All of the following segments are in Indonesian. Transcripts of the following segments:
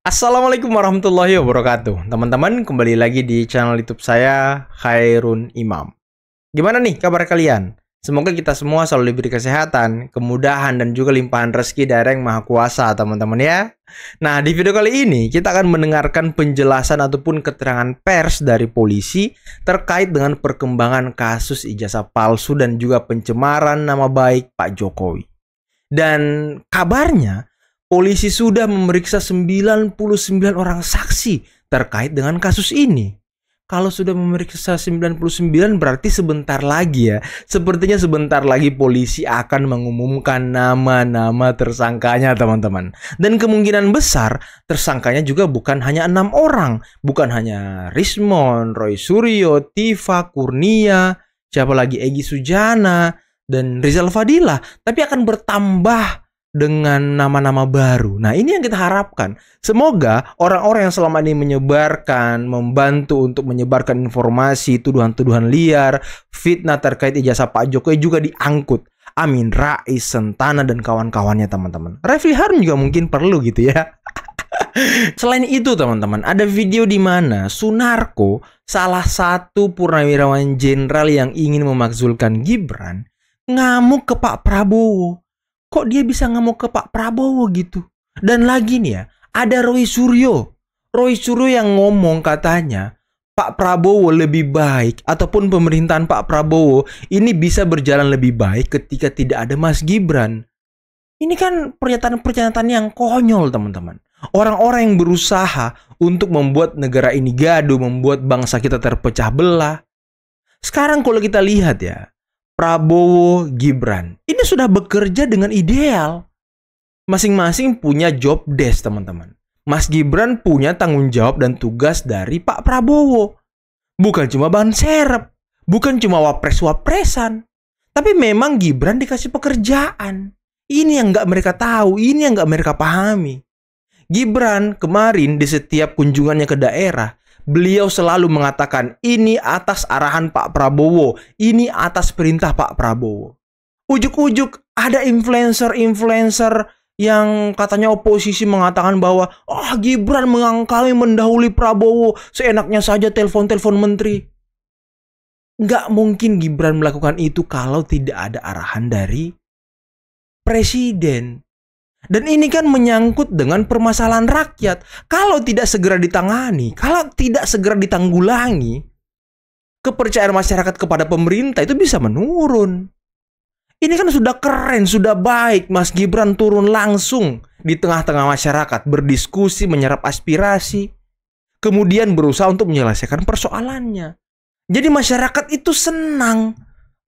Assalamualaikum warahmatullahi wabarakatuh. Teman-teman, kembali lagi di channel YouTube saya, Khairun Imam. Gimana nih kabar kalian? Semoga kita semua selalu diberi kesehatan, kemudahan, dan juga limpahan rezeki dari Yang Maha Kuasa, teman-teman ya. Nah, di video kali ini kita akan mendengarkan penjelasan ataupun keterangan pers dari polisi terkait dengan perkembangan kasus ijazah palsu dan juga pencemaran nama baik Pak Jokowi. Dan kabarnya polisi sudah memeriksa 99 orang saksi terkait dengan kasus ini. Kalau sudah memeriksa 99 berarti sebentar lagi ya. Sepertinya sebentar lagi polisi akan mengumumkan nama-nama tersangkanya, teman-teman. Dan kemungkinan besar tersangkanya juga bukan hanya 6 orang. Bukan hanya Rismon, Roy Suryo, Tifa, Kurnia, siapa lagi, Egy Sujana, dan Rizal Fadilah. Tapi akan bertambah dengan nama-nama baru. Nah, ini yang kita harapkan. Semoga orang-orang yang selama ini menyebarkan, membantu untuk menyebarkan informasi, tuduhan-tuduhan liar, fitnah terkait ijazah Pak Jokowi juga diangkut. Amin Rais, Sentana, dan kawan-kawannya, teman-teman. Refli Harun juga mungkin perlu gitu ya. Selain itu, teman-teman, ada video di mana Sunarko, salah satu purnawirawan jenderal yang ingin memakzulkan Gibran, ngamuk ke Pak Prabowo. Kok dia bisa ngamuk ke Pak Prabowo gitu? Dan lagi nih ya, ada Roy Suryo. Roy Suryo yang ngomong katanya Pak Prabowo lebih baik ataupun pemerintahan Pak Prabowo ini bisa berjalan lebih baik ketika tidak ada Mas Gibran. Ini kan pernyataan-pernyataan yang konyol, teman-teman. Orang-orang yang berusaha untuk membuat negara ini gaduh, membuat bangsa kita terpecah belah. Sekarang kalau kita lihat ya, Prabowo, Gibran, ini sudah bekerja dengan ideal. Masing-masing punya job desk, teman-teman. Mas Gibran punya tanggung jawab dan tugas dari Pak Prabowo. Bukan cuma bahan serep, bukan cuma wapres-wapresan. Tapi memang Gibran dikasih pekerjaan. Ini yang nggak mereka tahu, ini yang nggak mereka pahami. Gibran kemarin di setiap kunjungannya ke daerah, beliau selalu mengatakan, ini atas arahan Pak Prabowo, ini atas perintah Pak Prabowo. Ujuk-ujuk ada influencer-influencer yang katanya oposisi mengatakan bahwa Gibran mengangkali mendahului Prabowo, seenaknya saja telepon-telepon menteri. Nggak mungkin Gibran melakukan itu kalau tidak ada arahan dari presiden. Dan ini kan menyangkut dengan permasalahan rakyat. Kalau tidak segera ditangani, kalau tidak segera ditanggulangi, kepercayaan masyarakat kepada pemerintah itu bisa menurun. Ini kan sudah keren, sudah baik Mas Gibran turun langsung di tengah-tengah masyarakat, berdiskusi, menyerap aspirasi, kemudian berusaha untuk menyelesaikan persoalannya. Jadi masyarakat itu senang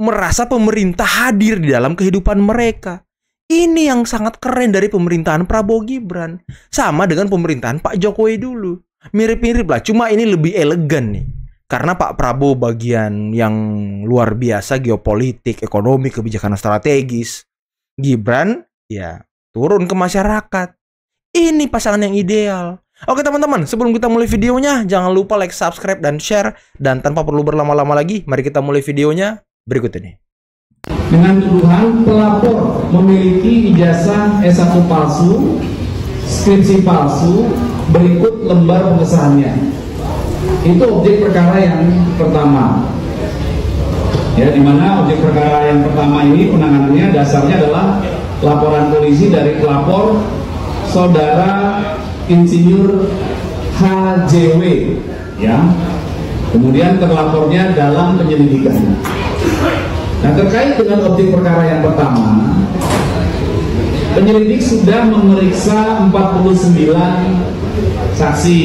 merasa pemerintah hadir di dalam kehidupan mereka. Ini yang sangat keren dari pemerintahan Prabowo Gibran. Sama dengan pemerintahan Pak Jokowi dulu. Mirip-mirip lah, cuma ini lebih elegan nih. Karena Pak Prabowo bagian yang luar biasa, geopolitik, ekonomi, kebijakan strategis. Gibran, ya turun ke masyarakat. Ini pasangan yang ideal. Oke teman-teman, sebelum kita mulai videonya, jangan lupa like, subscribe, dan share. Dan tanpa perlu berlama-lama lagi, mari kita mulai videonya berikut ini. Dengan tuduhan pelapor memiliki ijazah S1 palsu, skripsi palsu, berikut lembar pengesahannya. Itu objek perkara yang pertama. Ya, di mana objek perkara yang pertama ini penanganannya dasarnya adalah laporan polisi dari pelapor saudara Insinyur HJW, ya. Kemudian terlapornya dalam penyelidikan. Nah, terkait dengan objek perkara yang pertama, penyelidik sudah memeriksa 49 saksi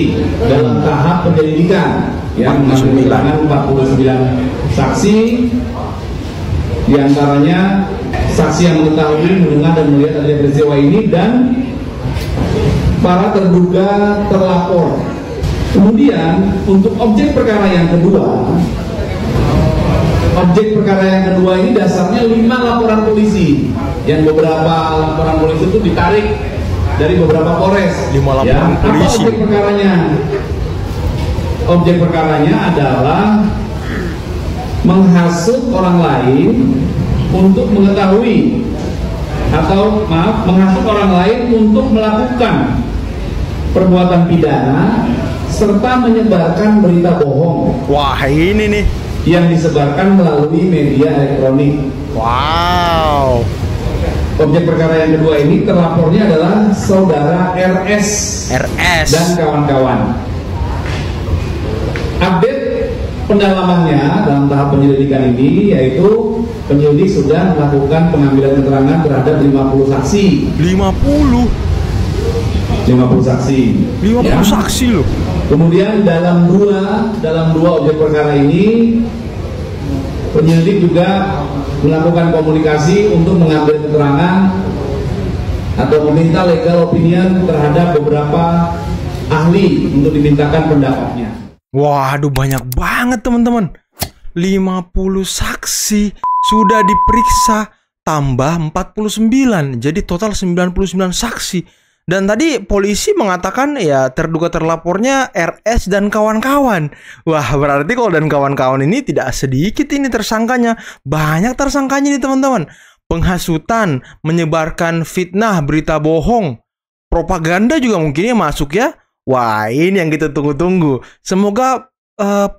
dalam tahap penyelidikan, yang mengambil keterangan 49 saksi, diantaranya saksi yang mengetahui, mendengar, dan melihat adanya peristiwa ini, dan para terduga terlapor. Kemudian untuk objek perkara yang kedua, ini dasarnya 5 laporan polisi, yang beberapa laporan polisi itu ditarik dari beberapa Polres. 5 laporan polisi. Apa objek perkaranya? Objek perkaranya adalah menghasut orang lain untuk mengetahui, atau menghasut orang lain untuk melakukan perbuatan pidana serta menyebarkan berita bohong. Wah, ini nih yang disebarkan melalui media elektronik. Wow. Objek perkara yang kedua ini terlapornya adalah saudara RS dan kawan-kawan. Update pendalamannya dalam tahap penyelidikan ini yaitu penyelidik sudah melakukan pengambilan keterangan terhadap 50 saksi. 50 saksi. 50 ya. Saksi loh. Kemudian dalam dua objek perkara ini penyelidik juga melakukan komunikasi untuk mengambil keterangan atau meminta legal opinion terhadap beberapa ahli untuk dimintakan pendapatnya. Waduh, banyak banget teman-teman. 50 saksi sudah diperiksa tambah 49. Jadi total 99 saksi. Dan tadi polisi mengatakan ya terduga terlapornya RS dan kawan-kawan. Wah, berarti kalau dan kawan-kawan ini tidak sedikit ini tersangkanya. Banyak tersangkanya nih teman-teman. Penghasutan, menyebarkan fitnah, berita bohong, propaganda juga mungkinnya masuk ya. Wah, ini yang kita tunggu-tunggu. Semoga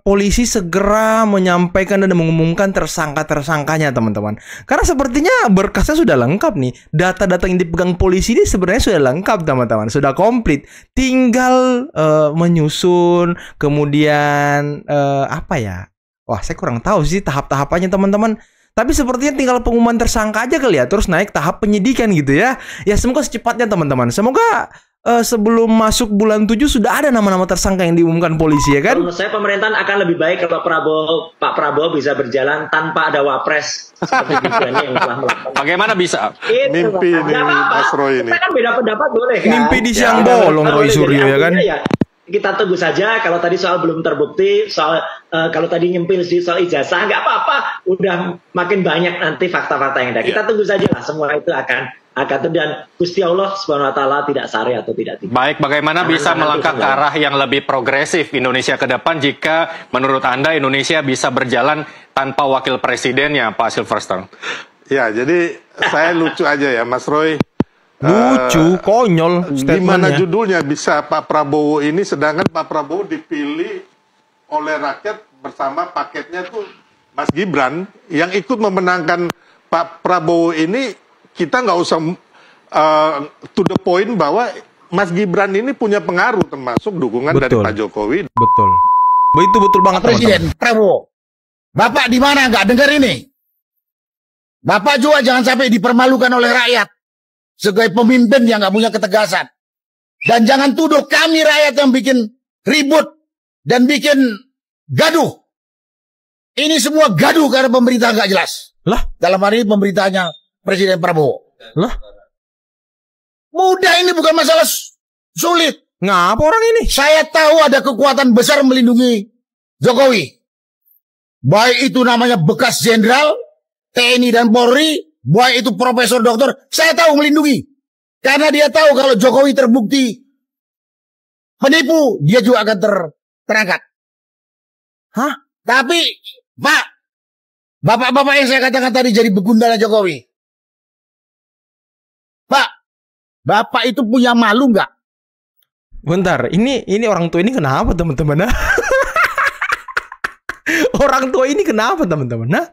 polisi segera menyampaikan dan mengumumkan tersangka-tersangkanya teman-teman. Karena sepertinya berkasnya sudah lengkap nih. Data-data yang dipegang polisi ini sebenarnya sudah lengkap teman-teman. Sudah komplit. Tinggal menyusun. Kemudian apa ya? Wah, saya kurang tahu sih tahap-tahapannya teman-teman. Tapi sepertinya tinggal pengumuman tersangka aja kali ya. Terus naik tahap penyidikan gitu ya. Ya semoga secepatnya teman-teman. Semoga sebelum masuk bulan 7 sudah ada nama-nama tersangka yang diumumkan polisi ya kan? Menurut saya pemerintahan akan lebih baik kalau Pak Prabowo bisa berjalan tanpa ada wapres seperti Gibran yang telah melakukan. Bagaimana bisa? Mimpi ini Mas Roy ini. Kita kan beda pendapat boleh kan? Mimpi di siang bolong Roy Suryo ya kan? Ya, kita tunggu saja. Kalau tadi soal belum terbukti, soal kalau tadi nyempil di soal ijazah nggak apa-apa. Udah makin banyak nanti fakta-fakta yang ada. Kita tunggu saja lah, semua itu akan dan Gusti Allah Subhanahu wa taala tidak sari atau tidak tidak. Baik, bagaimana bisa melangkah ke arah yang lebih progresif Indonesia ke depan jika menurut Anda Indonesia bisa berjalan tanpa wakil presidennya, Pak Silverster? Ya, jadi saya lucu aja ya, Mas Roy. Lucu, konyol gimana judulnya bisa Pak Prabowo ini, sedangkan Pak Prabowo dipilih oleh rakyat bersama paketnya tuh Mas Gibran yang ikut memenangkan Pak Prabowo ini. Kita nggak usah to the point bahwa Mas Gibran ini punya pengaruh termasuk dukungan dari Pak Jokowi. Betul. Itu betul banget Presiden Prabowo. Bapak di mana nggak dengar ini? Bapak juga jangan sampai dipermalukan oleh rakyat sebagai pemimpin yang nggak punya ketegasan. Dan jangan tuduh kami rakyat yang bikin ribut dan bikin gaduh. Ini semua gaduh karena pemerintah nggak jelas. Lah, dalam hari ini pemerintahnya Presiden Prabowo. Lah, mudah, ini bukan masalah sulit. Ngapa orang ini? Saya tahu ada kekuatan besar melindungi Jokowi. Baik itu namanya bekas jenderal TNI dan Polri, baik itu profesor doktor, saya tahu melindungi. Karena dia tahu kalau Jokowi terbukti penipu, dia juga akan terangkat. Hah? Tapi, Pak, bapak-bapak yang saya katakan tadi jadi begundala Jokowi. Pak, bapak itu punya malu nggak? Bentar, ini orang tua ini kenapa teman-teman? Orang tua ini kenapa teman-teman? Nah,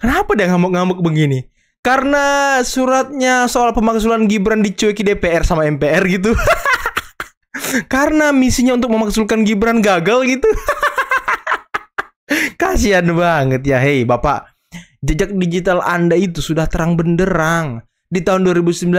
kenapa dia ngamuk-ngamuk begini? Karena suratnya soal pemakzulan Gibran dicueki DPR sama MPR gitu. Karena misinya untuk memakzulkan Gibran gagal gitu. Kasihan banget ya. Hei Bapak, jejak digital Anda itu sudah terang benderang. Di tahun 2019,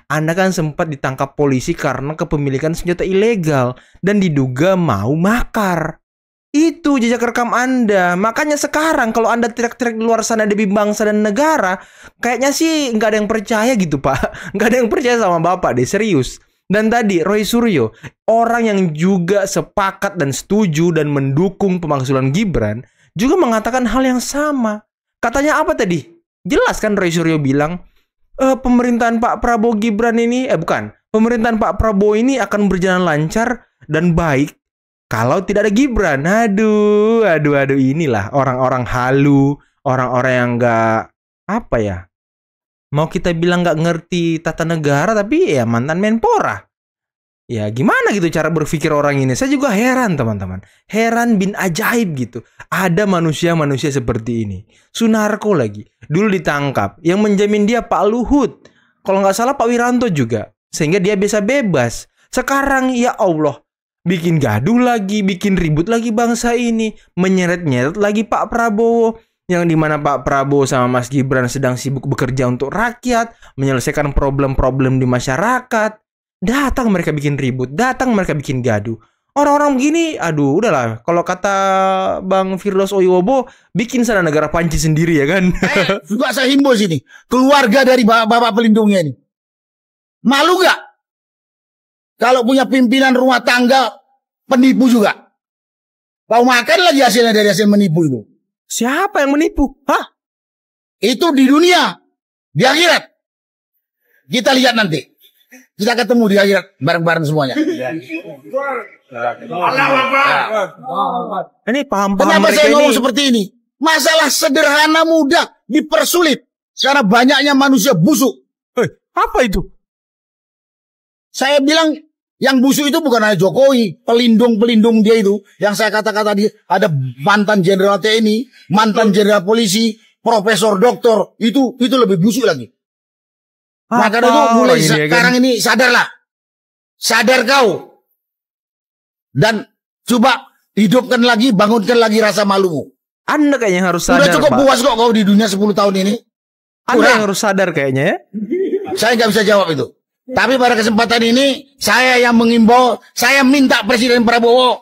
Anda kan sempat ditangkap polisi karena kepemilikan senjata ilegal dan diduga mau makar. Itu jejak rekam Anda. Makanya sekarang kalau Anda teriak-teriak di luar sana demi bangsa dan negara, kayaknya sih nggak ada yang percaya gitu Pak. Nggak ada yang percaya sama Bapak deh, serius. Dan tadi Roy Suryo, orang yang juga sepakat dan setuju dan mendukung pemakzulan Gibran, juga mengatakan hal yang sama. Katanya apa tadi? Jelas kan Roy Suryo bilang, pemerintahan Pak Prabowo Gibran ini, pemerintahan Pak Prabowo ini akan berjalan lancar dan baik kalau tidak ada Gibran. Aduh, inilah orang-orang halu, orang-orang yang nggak, apa ya, mau kita bilang nggak ngerti tata negara, tapi ya mantan Menpora. Ya gimana gitu cara berpikir orang ini? Saya juga heran teman-teman. Heran bin ajaib gitu. Ada manusia-manusia seperti ini. Sunarko lagi. Dulu ditangkap. Yang menjamin dia Pak Luhut. Kalau nggak salah Pak Wiranto juga. Sehingga dia bisa bebas. Sekarang ya Allah. Bikin gaduh lagi. Bikin ribut lagi bangsa ini. Menyeret-nyeret lagi Pak Prabowo. Yang dimana Pak Prabowo sama Mas Gibran sedang sibuk bekerja untuk rakyat. Menyelesaikan problem-problem di masyarakat. Datang mereka bikin ribut, datang mereka bikin gaduh. Orang-orang begini, aduh udahlah. Kalau kata Bang Firdaus Oyobo, bikin sana negara panci sendiri ya kan. Juga saya himbau sini, keluarga dari bapak pelindungnya ini. Malu gak? Kalau punya pimpinan rumah tangga, penipu juga. Kau makan lagi hasilnya dari hasil menipu itu. Siapa yang menipu? Hah? Itu di dunia, di akhirat. Kita lihat nanti. Kita ketemu di akhirat bareng-bareng semuanya. Ini paham-paham Kenapa mereka saya ngomong ini. seperti ini? Masalah sederhana mudah dipersulit karena banyaknya manusia busuk. Apa itu? Saya bilang yang busuk itu bukan hanya Jokowi, pelindung-pelindung dia itu. Yang saya kata-kata tadi ada mantan jenderal TNI, mantan jenderal polisi, profesor doktor, itu lebih busuk lagi. Maka itu mulai sekarang ini sadarlah. Sadar kau. Dan coba hidupkan lagi, bangunkan lagi rasa malumu. Anda kayaknya harus sadar, Udah cukup Pak. puas kok kau di dunia 10 tahun ini. Anda yang harus sadar kayaknya ya. Saya nggak bisa jawab itu. Tapi pada kesempatan ini, saya yang mengimbau, saya minta Presiden Prabowo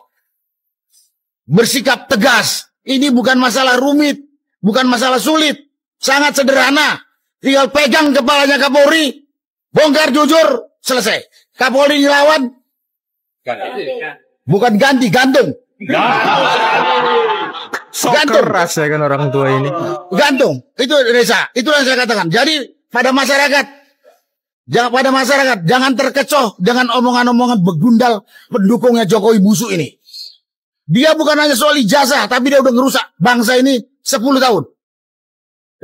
bersikap tegas. Ini bukan masalah rumit, bukan masalah sulit. Sangat sederhana. Tinggal pegang kepalanya Kapolri, bongkar jujur, selesai. Kapolri dilawan, bukan ganti, gantung. Sok Gantung. keras ya kan orang tua ini. Gantung. Itu Reza, itulah yang saya katakan. Jadi pada masyarakat, jangan terkecoh dengan omongan-omongan begundal pendukungnya Jokowi busuk ini. Dia bukan hanya soal ijazah, tapi dia udah ngerusak bangsa ini 10 tahun.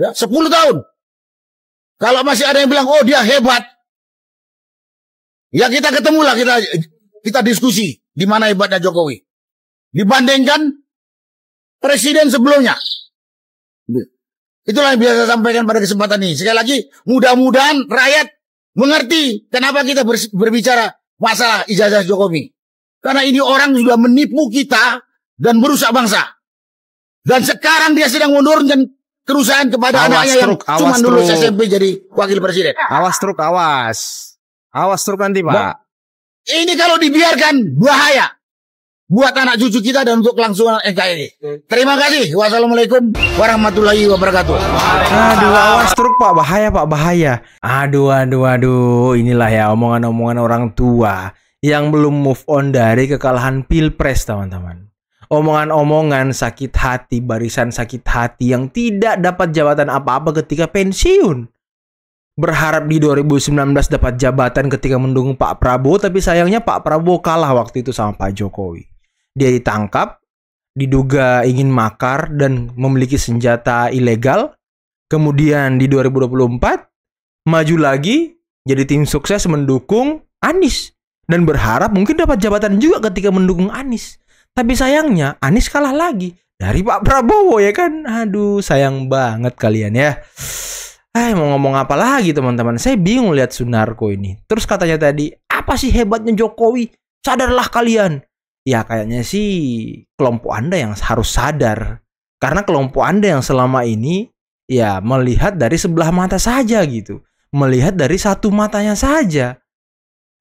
Ya, 10 tahun. Kalau masih ada yang bilang, oh dia hebat. Ya kita ketemulah, kita diskusi di mana hebatnya Jokowi. Dibandingkan presiden sebelumnya. Itulah yang biasa saya sampaikan pada kesempatan ini. Sekali lagi, mudah-mudahan rakyat mengerti kenapa kita berbicara masalah ijazah Jokowi. Karena ini orang sudah menipu kita dan merusak bangsa. Dan sekarang dia sedang menurunkan kerusakan kepada anaknya yang cuma lulus SMP jadi wakil presiden. Awas truk, awas. Awas truk nanti, Pak. Ini kalau dibiarkan bahaya buat anak cucu kita dan untuk kelangsungan NKRI. Terima kasih. Wassalamualaikum warahmatullahi wabarakatuh. Aduh, awas truk, Pak. Bahaya, Pak. Bahaya. Aduh. Inilah ya omongan-omongan orang tua yang belum move on dari kekalahan Pilpres, teman-teman. Omongan-omongan sakit hati, barisan sakit hati yang tidak dapat jabatan apa-apa ketika pensiun. Berharap di 2019 dapat jabatan ketika mendukung Pak Prabowo, tapi sayangnya Pak Prabowo kalah waktu itu sama Pak Jokowi. Dia ditangkap, diduga ingin makar dan memiliki senjata ilegal. Kemudian di 2024, maju lagi, jadi tim sukses mendukung Anies. Dan berharap mungkin dapat jabatan juga ketika mendukung Anies. Tapi sayangnya Anies kalah lagi dari Pak Prabowo ya kan. Aduh sayang banget kalian ya. Mau ngomong apa lagi teman-teman. Saya bingung lihat Sunarko ini. Terus katanya tadi, apa sih hebatnya Jokowi? Sadarlah kalian. Ya kayaknya sih kelompok Anda yang harus sadar. Karena kelompok Anda yang selama ini ya melihat dari sebelah mata saja gitu. Melihat dari satu matanya saja.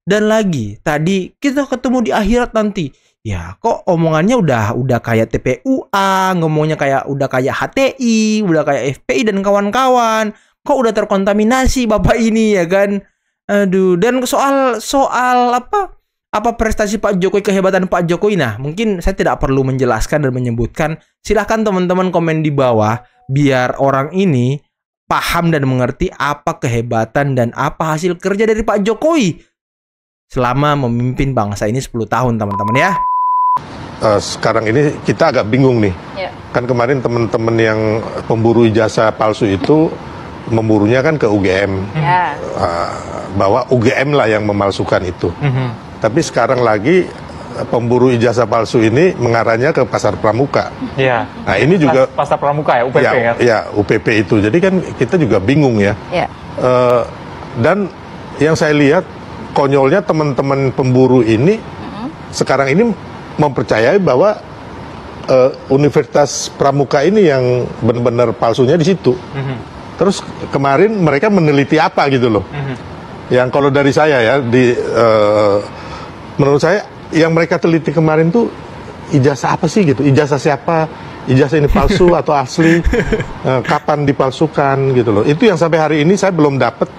Dan lagi tadi kita ketemu di akhirat nanti. Ya kok omongannya udah kayak TPUA, ngomongnya udah kayak HTI, udah kayak FPI dan kawan-kawan. Kok udah terkontaminasi Bapak ini ya kan? Aduh, dan soal apa prestasi Pak Jokowi, kehebatan Pak Jokowi. Nah, mungkin saya tidak perlu menjelaskan dan menyebutkan. Silahkan teman-teman komen di bawah biar orang ini paham dan mengerti apa kehebatan dan apa hasil kerja dari Pak Jokowi selama memimpin bangsa ini 10 tahun, teman-teman ya. Sekarang ini kita agak bingung nih. Kan kemarin teman-teman yang pemburu ijazah palsu itu memburunya kan ke UGM. Bahwa UGM lah yang memalsukan itu. Tapi sekarang lagi pemburu ijazah palsu ini mengarahnya ke pasar pramuka. Iya. Nah ini juga pasar pramuka ya, UPP ya. Ya UPP itu. Jadi kan kita juga bingung ya. Ya. Dan yang saya lihat konyolnya teman-teman pemburu ini sekarang ini mempercayai bahwa Universitas Pramuka ini yang benar-benar palsunya di situ. Terus kemarin mereka meneliti apa gitu loh. Yang kalau dari saya ya, menurut saya yang mereka teliti kemarin tuh ijazah apa sih gitu? Ijazah siapa? Ijazah ini palsu atau asli? Kapan dipalsukan gitu loh? Itu yang sampai hari ini saya belum dapat.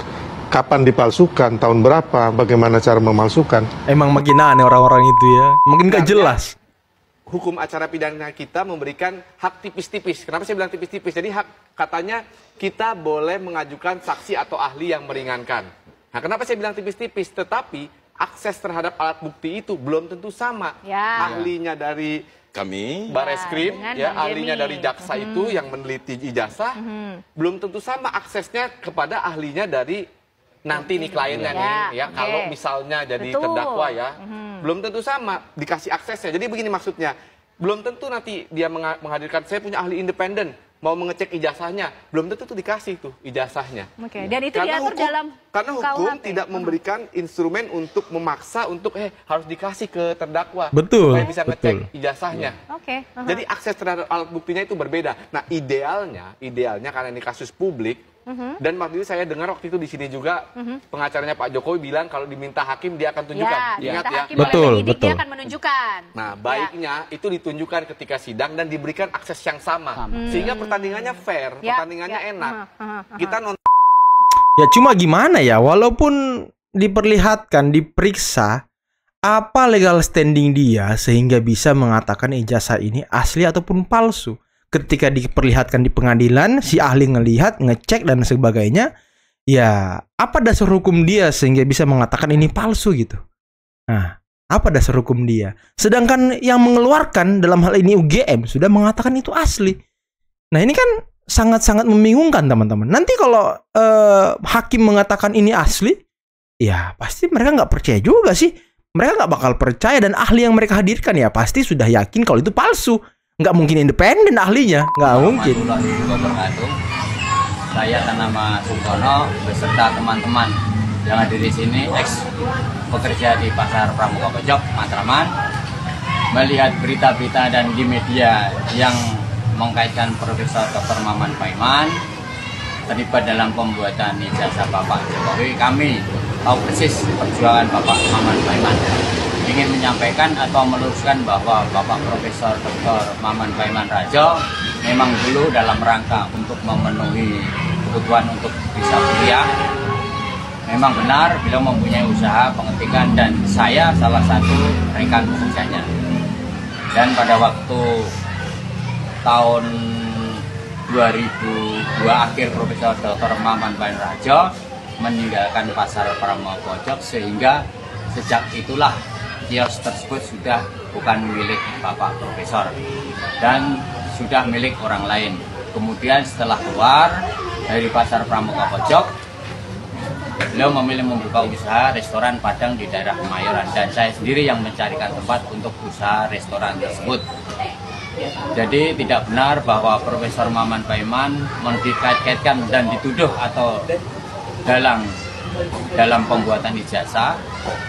Kapan dipalsukan? Tahun berapa? Bagaimana cara memalsukan? Emang makin aneh orang-orang itu ya. Makin gak jelas. Hukum acara pidana kita memberikan hak tipis-tipis. Kenapa saya bilang tipis-tipis? Jadi hak katanya kita boleh mengajukan saksi atau ahli yang meringankan. Nah, kenapa saya bilang tipis-tipis? Tetapi akses terhadap alat bukti itu belum tentu sama. Ya. Ahlinya dari kami Bareskrim, ya, ahlinya dari jaksa itu yang meneliti ijazah, belum tentu sama aksesnya kepada ahlinya dari nanti nih kliennya nih, ya kalau misalnya jadi terdakwa ya, belum tentu sama dikasih aksesnya. Jadi begini maksudnya, belum tentu nanti dia menghadirkan saya punya ahli independen mau mengecek ijazahnya, belum tentu tuh dikasih tuh ijazahnya. Oke. Dan itu diatur dalam karena hukum KUHP. tidak memberikan instrumen untuk memaksa untuk harus dikasih ke terdakwa Betul, supaya bisa ngecek betul. ijazahnya. Oke. Jadi akses terhadap alat buktinya itu berbeda. Nah idealnya karena ini kasus publik. Dan waktu itu saya dengar waktu itu di sini juga pengacaranya Pak Jokowi bilang kalau diminta hakim dia akan tunjukkan. Ingat ya. Betul, betul. Dia akan menunjukkan. Nah, baiknya itu ditunjukkan ketika sidang dan diberikan akses yang sama. Sehingga pertandingannya fair, pertandingannya enak. Kita nonton. Ya cuma gimana ya, walaupun diperlihatkan, diperiksa, apa legal standing dia sehingga bisa mengatakan ijazah ini asli ataupun palsu. Ketika diperlihatkan di pengadilan, si ahli ngelihat, ngecek dan sebagainya, ya apa dasar hukum dia sehingga bisa mengatakan ini palsu gitu? Nah, apa dasar hukum dia? Sedangkan yang mengeluarkan dalam hal ini UGM sudah mengatakan itu asli. Nah ini kan sangat-sangat membingungkan teman-teman. Nanti kalau hakim mengatakan ini asli, ya pasti mereka nggak percaya juga sih. Mereka nggak bakal percaya dan ahli yang mereka hadirkan ya pasti sudah yakin kalau itu palsu. Nggak mungkin independen ahlinya, nggak mungkin. Saya atas nama Sungkono beserta teman-teman yang hadir di sini, ex pekerja di Pasar Pramuka Pojok, Matraman, melihat berita-berita dan di media yang mengkaitkan Profesor Dr. Maman Paiman terlibat dalam pembuatan ijazah Bapak Jokowi. Kami tahu persis perjuangan Bapak Maman Paiman. Ingin menyampaikan atau meluruskan bahwa Bapak Profesor Dr. Maman Paiman Rajo memang dulu dalam rangka untuk memenuhi kebutuhan untuk bisa kuliah. Memang benar beliau mempunyai usaha pengetikan dan saya salah satu rekan kerjanya. Dan pada waktu tahun 2002 akhir Profesor Dr. Maman Paiman Rajo meninggalkan Pasar Pramuka Pojok sehingga sejak itulah kios tersebut sudah bukan milik Bapak Profesor dan sudah milik orang lain. Kemudian setelah keluar dari Pasar Pramuka Pojok, beliau memilih membuka usaha restoran Padang di daerah Kemayoran dan saya sendiri yang mencarikan tempat untuk usaha restoran tersebut. Jadi tidak benar bahwa Profesor Maman Paiman dikait-kaitkan dan dituduh atau dalam pembuatan ijazah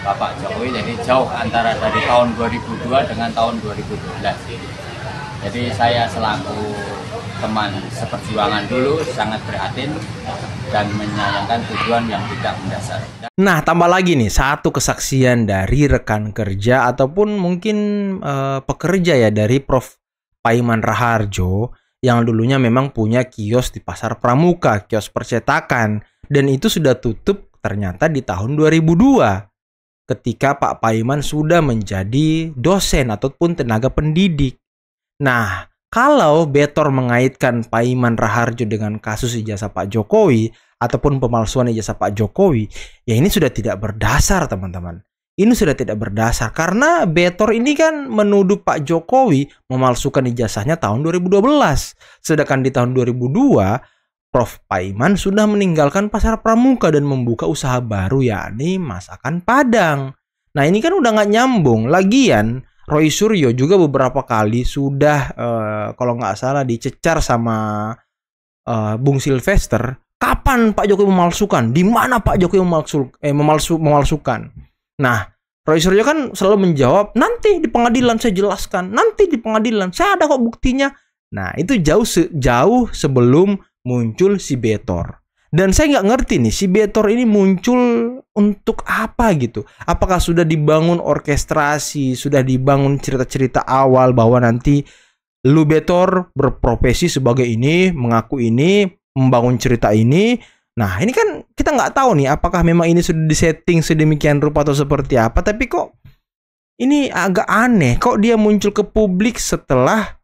Bapak Jokowi, jadi jauh antara dari tahun 2002 dengan tahun 2012. Jadi saya selaku teman seperjuangan dulu sangat prihatin dan menyayangkan tujuan yang tidak mendasar. Nah, tambah lagi nih satu kesaksian dari rekan kerja ataupun mungkin pekerja ya dari Prof. Paiman Raharjo yang dulunya memang punya kios di Pasar Pramuka, kios percetakan, dan itu sudah tutup ternyata di tahun 2002 ketika Pak Paiman sudah menjadi dosen ataupun tenaga pendidik. Nah, kalau Betor mengaitkan Paiman Raharjo dengan kasus ijazah Pak Jokowi ataupun pemalsuan ijazah Pak Jokowi, ya ini sudah tidak berdasar teman-teman. Ini sudah tidak berdasar karena Betor ini kan menuduh Pak Jokowi memalsukan ijazahnya tahun 2012. Sedangkan di tahun 2002 Prof. Paiman sudah meninggalkan Pasar Pramuka dan membuka usaha baru yakni masakan Padang. Nah ini kan udah nggak nyambung. Lagian Roy Suryo juga beberapa kali sudah kalau nggak salah dicecar sama Bung Sylvester. Kapan Pak Jokowi memalsukan? Di mana Pak Jokowi memalsukan? Nah, Roy Suryo kan selalu menjawab, nanti di pengadilan saya jelaskan, nanti di pengadilan saya ada kok buktinya. Nah, itu jauh sebelum muncul si Betor. Dan saya nggak ngerti nih, si Betor ini muncul untuk apa gitu? Apakah sudah dibangun orkestrasi, sudah dibangun cerita-cerita awal bahwa nanti lu Betor berprofesi sebagai ini, mengaku ini, membangun cerita ini. Nah ini kan kita nggak tahu nih apakah memang ini sudah disetting sedemikian rupa atau seperti apa. Tapi kok ini agak aneh, kok dia muncul ke publik setelah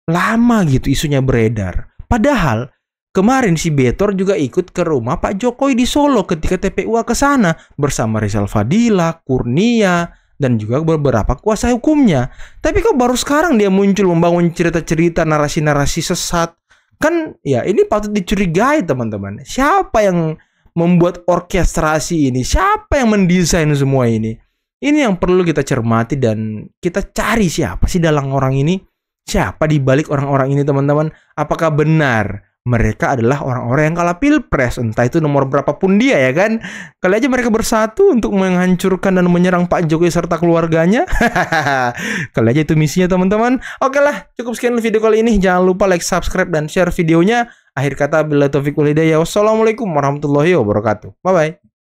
lama gitu isunya beredar. Padahal kemarin si Betor juga ikut ke rumah Pak Jokowi di Solo ketika TPUA ke sana bersama Rizal Fadila, Kurnia, dan juga beberapa kuasa hukumnya. Tapi kok baru sekarang dia muncul membangun cerita-cerita, narasi-narasi sesat. Kan ya ini patut dicurigai teman-teman. Siapa yang membuat orkestrasi ini? Siapa yang mendesain semua ini? Ini yang perlu kita cermati dan kita cari siapa sih dalam orang ini? Siapa di balik orang-orang ini teman-teman? Apakah benar mereka adalah orang-orang yang kalah pilpres? Entah itu nomor berapapun dia ya kan? Kali aja mereka bersatu untuk menghancurkan dan menyerang Pak Jokowi serta keluarganya. Kali aja itu misinya teman-teman. Oke lah, cukup sekian video kali ini. Jangan lupa like, subscribe, dan share videonya. Akhir kata, billahi taufiq wal hidayah. Wassalamualaikum warahmatullahi wabarakatuh. Bye-bye.